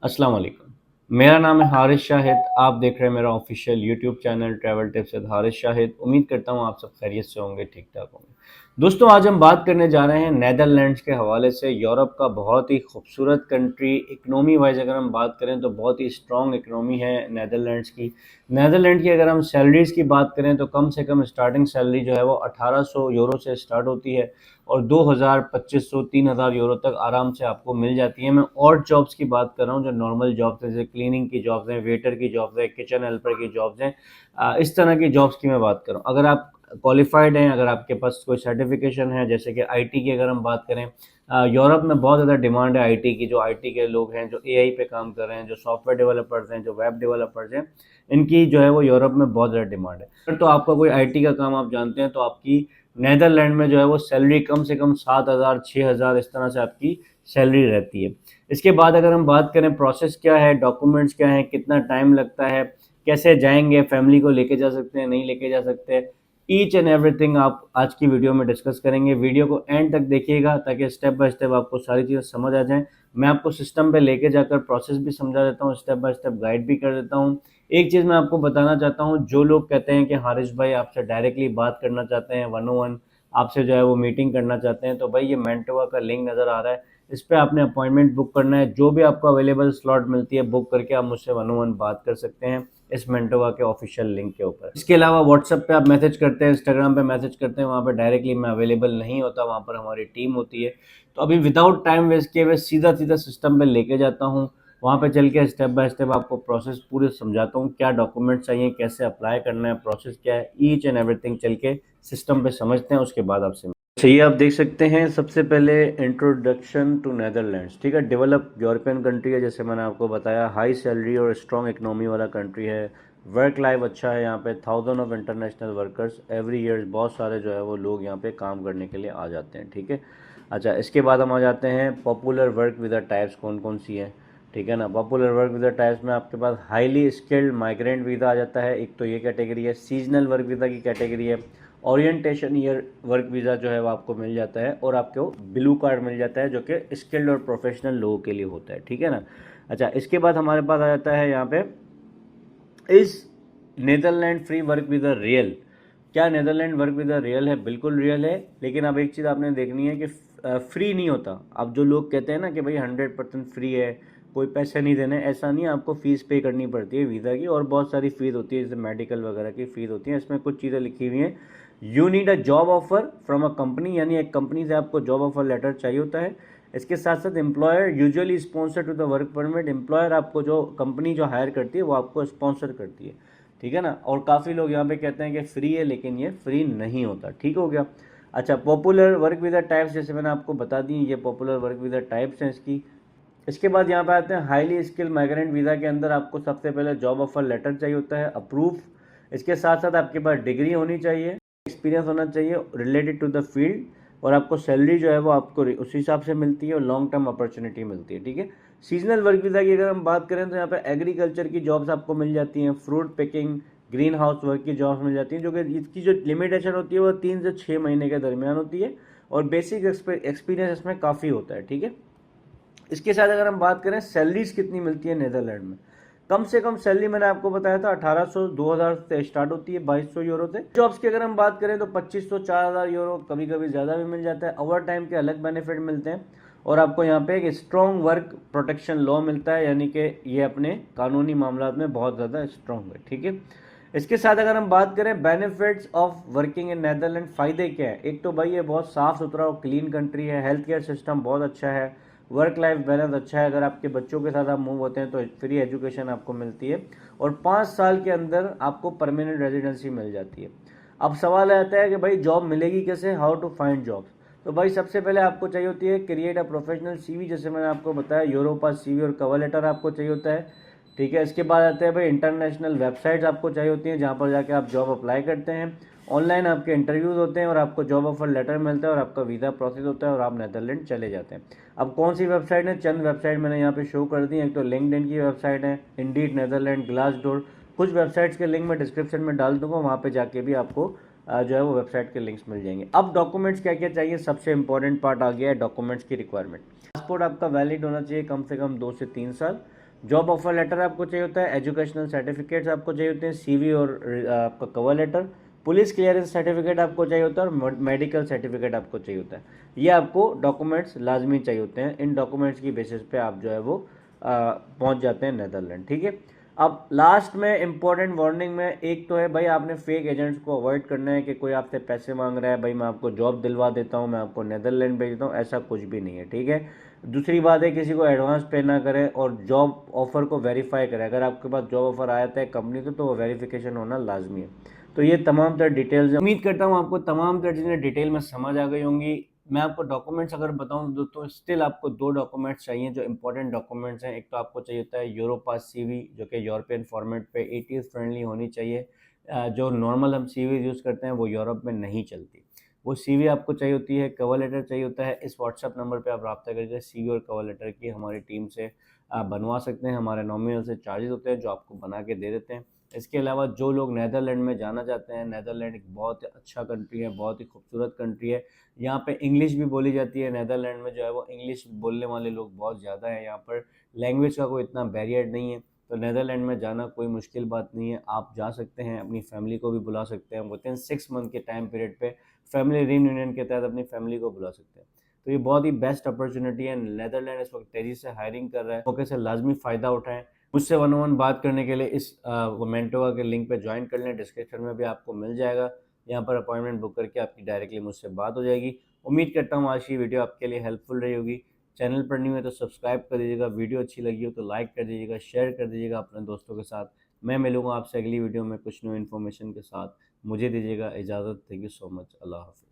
अस्सलाम वालेकुम। मेरा नाम है हारिस शाहिद। आप देख रहे हैं मेरा official YouTube channel travel tips with Haris Shahid. उम्मीद करता हूँ आप सब खैरियत से होंगे, ठीक ठाक होंगे। दोस्तों, आज हम बात करने जा रहे हैं नेदरलैंड्स के हवाले से। यूरोप का बहुत ही खूबसूरत कंट्री, इकनॉमी वाइज अगर हम बात करें तो बहुत ही स्ट्रॉन्ग इकनॉमी है नेदरलैंड्स की। नेदरलैंड की अगर हम सैलरीज़ की बात करें तो कम से कम स्टार्टिंग सैलरी जो है वो 1800 यूरो से स्टार्ट होती है और 2000, 2500, 3000 यूरो तक आराम से आपको मिल जाती है। मैं और जॉब्स की बात कर रहा हूँ जो नॉर्मल जॉब्स हैं, जैसे क्लीनिंग की जॉब्स हैं, वेटर की जॉब्स हैं, किचन हेल्पर की जॉब्स हैं। इस तरह की जॉब्स की मैं बात कर रहा हूँ। अगर आप क्वालिफाइड हैं, अगर आपके पास कोई सर्टिफिकेशन है, जैसे कि आईटी की अगर हम बात करें, यूरोप में बहुत ज़्यादा डिमांड है आईटी की। जो आईटी के लोग हैं, जो एआई पे काम कर रहे हैं, जो सॉफ्टवेयर डेवलपर्स हैं, जो वेब डेवलपर्स हैं, इनकी जो है वो यूरोप में बहुत ज़्यादा डिमांड है। अगर तो आपका कोई आईटी का काम आप जानते हैं तो आपकी नेदरलैंड में जो है वो सैलरी कम से कम 7,000, 6,000 इस तरह से आपकी सैलरी रहती है। इसके बाद अगर हम बात करें प्रोसेस क्या है, डॉक्यूमेंट्स क्या है, कितना टाइम लगता है, कैसे जाएंगे, फैमिली को लेके जा सकते हैं, नहीं लेके जा सकते, ईच एंड एवरीथिंग आप आज की वीडियो में डिस्कस करेंगे। वीडियो को एंड तक देखिएगा ताकि स्टेप बाय स्टेप आपको सारी चीज़ें समझ आ जाएं। मैं आपको सिस्टम पे लेके जाकर प्रोसेस भी समझा देता हूँ, स्टेप बाय स्टेप गाइड भी कर देता हूँ। एक चीज़ मैं आपको बताना चाहता हूँ, जो लोग कहते हैं कि हारिस भाई आपसे डायरेक्टली बात करना चाहते हैं, 101 आपसे जो है वो मीटिंग करना चाहते हैं, तो भाई ये मेंटोवा का लिंक नज़र आ रहा है, इस पर आपने अपॉइंटमेंट बुक करना है। जो भी आपको अवेलेबल स्लॉट मिलती है बुक करके आप मुझसे 101 बात कर सकते हैं इस मेंटोवा के ऑफिशियल लिंक के ऊपर। इसके अलावा व्हाट्सएप पे आप मैसेज करते हैं, इंस्टाग्राम पे मैसेज करते हैं, वहाँ पे डायरेक्टली मैं अवेलेबल नहीं होता, वहाँ पर हमारी टीम होती है। तो अभी विदाउट टाइम वेस्ट किए हुए सीधा सीधा सिस्टम पे लेके जाता हूँ। वहाँ पे चल के स्टेप बाय स्टेप आपको प्रोसेस पूरे समझाता हूँ, क्या डॉक्यूमेंट चाहिए, कैसे अप्लाई करना है, प्रोसेस क्या है, ईच एंड एवरीथिंग चल के सिस्टम पे समझते हैं। उसके बाद आपसे चाहिए आप देख सकते हैं। सबसे पहले इंट्रोडक्शन टू नेदरलैंड्स, ठीक है। डेवलप यूरोपियन कंट्री है, जैसे मैंने आपको बताया, हाई सैलरी और स्ट्रॉन्ग इकोनॉमी वाला कंट्री है। वर्क लाइफ अच्छा है यहाँ पे। 1000 of international workers every year, बहुत सारे जो है वो लोग यहाँ पे काम करने के लिए आ जाते हैं, ठीक है। अच्छा, इसके बाद हम आ जाते हैं पॉपुलर वर्क विदा टाइप्स कौन कौन सी हैं, ठीक है ना। पॉपुलर वर्क वीज़ा टाइप्स में आपके पास हाईली स्किल्ड माइग्रेंट वीज़ा आ जाता है, एक तो ये कैटेगरी है। सीजनल वर्क वीज़ा की कैटेगरी है। ओरिएंटेशन ईयर वर्क वीज़ा जो है वो आपको मिल जाता है और आपको ब्लू कार्ड मिल जाता है जो कि स्किल्ड और प्रोफेशनल लोगों के लिए होता है, ठीक है ना। अच्छा, इसके बाद हमारे पास आ जाता है यहाँ पे इस Netherland free work visa real. क्या नेदरलैंड वर्क वीज़ा रियल है? बिल्कुल रियल है, लेकिन अब एक चीज़ आपने देखनी है कि फ्री नहीं होता। अब जो लोग कहते हैं ना कि भाई 100% फ्री है, कोई पैसे नहीं देने, ऐसा नहीं है। आपको फ़ीस पे करनी पड़ती है वीज़ा की, और बहुत सारी फ़ीस होती है, जैसे मेडिकल वगैरह की फ़ीस होती है। इसमें कुछ चीज़ें लिखी हुई हैं। You need a job offer from a company, यानी एक कंपनी से आपको जॉब ऑफर लेटर चाहिए होता है। इसके साथ साथ employer usually sponsor to the work permit. Employer आपको, जो कंपनी जो हायर करती है वो आपको स्पॉन्सर करती है, ठीक है ना। और काफ़ी लोग यहाँ पे कहते हैं कि फ्री है, लेकिन ये फ्री नहीं होता, ठीक हो गया। अच्छा, पॉपुलर वर्क वीज़ा टाइप्स जैसे मैंने आपको बता दी, ये पॉपुलर वर्क वीज़ा टाइप्स हैं इसकी। इसके बाद यहाँ पे आते हैं हाईली स्किल्ड माइग्रेंट वीज़ा के अंदर आपको सबसे पहले जॉब ऑफर लेटर चाहिए होता है, अप्रूव। इसके साथ साथ आपके पास डिग्री होनी चाहिए, एक्सपीरियंस होना चाहिए रिलेटेड टू द फील्ड, और आपको सैलरी जो है वो आपको उस हिसाब से मिलती है और लॉन्ग टर्म अपॉर्चुनिटी मिलती है, ठीक है। सीजनल वर्क वीज़ा की अगर हम बात करें तो यहाँ पे एग्रीकल्चर की जॉब्स आपको मिल जाती हैं, fruit picking, green house work की जॉब्स मिल जाती हैं, जो कि इसकी जो लिमिटेशन होती है वो 3 से 6 महीने के दरमियान होती है, और बेसिक एक्सपीरियंस इसमें काफ़ी होता है, ठीक है। इसके साथ अगर हम बात करें सैलरीज कितनी मिलती है नेदरलैंड में, कम से कम सैलरी मैंने आपको बताया था 1800, 2000 से स्टार्ट होती है, 2200 यूरो से। जॉब्स की अगर हम बात करें तो 2500, 4000 यूरो, कभी कभी ज़्यादा भी मिल जाता है। ओवर टाइम के अलग बेनिफिट मिलते हैं, और आपको यहाँ पे एक स्ट्रॉन्ग वर्क प्रोटेक्शन लॉ मिलता है, यानी कि ये अपने कानूनी मामला में बहुत ज़्यादा स्ट्रॉन्ग है, ठीक है। इसके साथ अगर हम बात करें benefits of working in Netherland, फ़ायदे क्या है? एक तो भाई ये बहुत साफ़ सुथरा और क्लीन कंट्री है, हेल्थ केयर सिस्टम बहुत अच्छा है, वर्क लाइफ बैलेंस अच्छा है। अगर आपके बच्चों के साथ आप मूव होते हैं तो फ्री एजुकेशन आपको मिलती है, और 5 साल के अंदर आपको परमानेंट रेजिडेंसी मिल जाती है। अब सवाल आता है कि भाई जॉब मिलेगी कैसे, हाउ टू फाइंड जॉब्स। तो भाई सबसे पहले आपको चाहिए होती है क्रिएट अ प्रोफेशनल सीवी, जैसे मैंने आपको बताया यूरोपा सीवी और कवर लेटर आपको चाहिए होता है, ठीक है। इसके बाद आते हैं भाई इंटरनेशनल वेबसाइट्स आपको चाहिए होती हैं, जहाँ पर जाके आप जॉब अप्लाई करते हैं। ऑनलाइन आपके इंटरव्यूज़ होते हैं और आपको जॉब ऑफर लेटर मिलता है और आपका वीज़ा प्रोसेस होता है और आप नेदरलैंड चले जाते हैं। अब कौन सी वेबसाइट है? चंद वेबसाइट मैंने यहाँ पे शो कर दी। एक तो लिंक्डइन की वेबसाइट है, इंडीड नेदरलैंड, ग्लासडोर। कुछ वेबसाइट्स के लिंक मैं डिस्क्रिप्शन में डाल दूंगा, वहाँ पे जाके भी आपको जो है वो वेबसाइट के लिंक्स मिल जाएंगे। अब डॉक्यूमेंट्स क्या क्या चाहिए, सबसे इंपॉर्टेंट पार्ट आ गया है डॉक्यूमेंट्स की रिक्वायरमेंट। पासपोर्ट आपका वैलिड होना चाहिए कम से कम 2 से 3 साल। जॉब ऑफर लेटर आपको चाहिए होता है, एजुकेशनल सर्टिफिकेट्स आपको चाहिए होते हैं, सीवी और आपका cover letter, police clearance certificate आपको चाहिए होता है और मेडिकल सर्टिफिकेट आपको चाहिए होता है। ये आपको डॉक्यूमेंट्स लाजमी चाहिए होते हैं। इन डॉक्यूमेंट्स की बेसिस पे आप जो है वो पहुंच जाते हैं नेदरलैंड, ठीक है। अब लास्ट में इंपॉर्टेंट वार्निंग में एक तो है भाई, आपने फेक एजेंट्स को अवॉइड करना है कि कोई आपसे पैसे मांग रहा है, भाई मैं आपको जॉब दिलवा देता हूँ, मैं आपको नेदरलैंड भेज देता हूँ, ऐसा कुछ भी नहीं है, ठीक है। दूसरी बात है, किसी को एडवांस पे ना करें और जॉब ऑफर को वेरीफाई करें। अगर आपके पास जॉब ऑफर आया था कंपनी से तो वो वेरिफिकेशन होना लाजमी है। तो ये तमाम तरह डिटेल्स, उम्मीद करता हूँ आपको तमाम तरह चीज़ें डिटेल में समझ आ गई होंगी। मैं आपको डॉक्यूमेंट्स अगर बताऊं तो स्टिल आपको दो डॉक्यूमेंट्स चाहिए जो इंपॉर्टेंट डॉक्यूमेंट्स हैं। एक तो आपको चाहिए होता है यूरोपास सीवी, जो कि यूरोपियन फॉर्मेट पे एटीएस फ्रेंडली होनी चाहिए। जो नॉर्मल हम सीवी यूज़ करते हैं वो यूरोप में नहीं चलती, वो सीवी आपको चाहिए होती है। कवर लेटर चाहिए होता है। इस व्हाट्सएप नंबर पे आप रब्ता करके सीवी और कवर लेटर की हमारी टीम से आप बनवा सकते हैं। हमारे नॉमिनल से चार्जेस होते हैं जो आपको बना के दे देते हैं। इसके अलावा जो लोग नेदरलैंड में जाना चाहते हैं, नेदरलैंड एक बहुत अच्छा कंट्री है, बहुत ही खूबसूरत कंट्री है। यहाँ पे इंग्लिश भी बोली जाती है। नेदरलैंड में जो है वो इंग्लिश बोलने वाले लोग बहुत ज़्यादा हैं। यहाँ पर लैंग्वेज का कोई इतना बैरियर नहीं है, तो नेदरलैंड में जाना कोई मुश्किल बात नहीं है। आप जा सकते हैं, अपनी फैमिली को भी बुला सकते हैं। विद इन 6 मंथ के टाइम पीरियड पे फैमिली रीयूनियन के तहत अपनी फैमिली को बुला सकते हैं। तो ये बहुत ही बेस्ट अपॉर्चुनिटी है। नेदरलैंड इस वक्त तेज़ी से हायरिंग कर रहा है, मौके से लाजमी फ़ायदा उठाएं। मुझसे वन ऑन बात करने के लिए इस मोमेंटोवा के लिंक पे ज्वाइन कर लें, डिस्क्रिप्शन में भी आपको मिल जाएगा। यहाँ पर अपॉइंटमेंट बुक करके आपकी डायरेक्टली मुझसे बात हो जाएगी। उम्मीद करता हूँ आज की वीडियो आपके लिए हेल्पफुल रही होगी। चैनल पर न्यू है तो सब्सक्राइब कर दीजिएगा, वीडियो अच्छी लगी हो तो लाइक कर दीजिएगा, शेयर कर दीजिएगा अपने दोस्तों के साथ। मैं मिलूंगा आपसे अगली वीडियो में कुछ न्यू इन्फॉर्मेशन के साथ। मुझे दीजिएगा इजाज़त। Thank you so much. अल्लाह हाफ़िज़।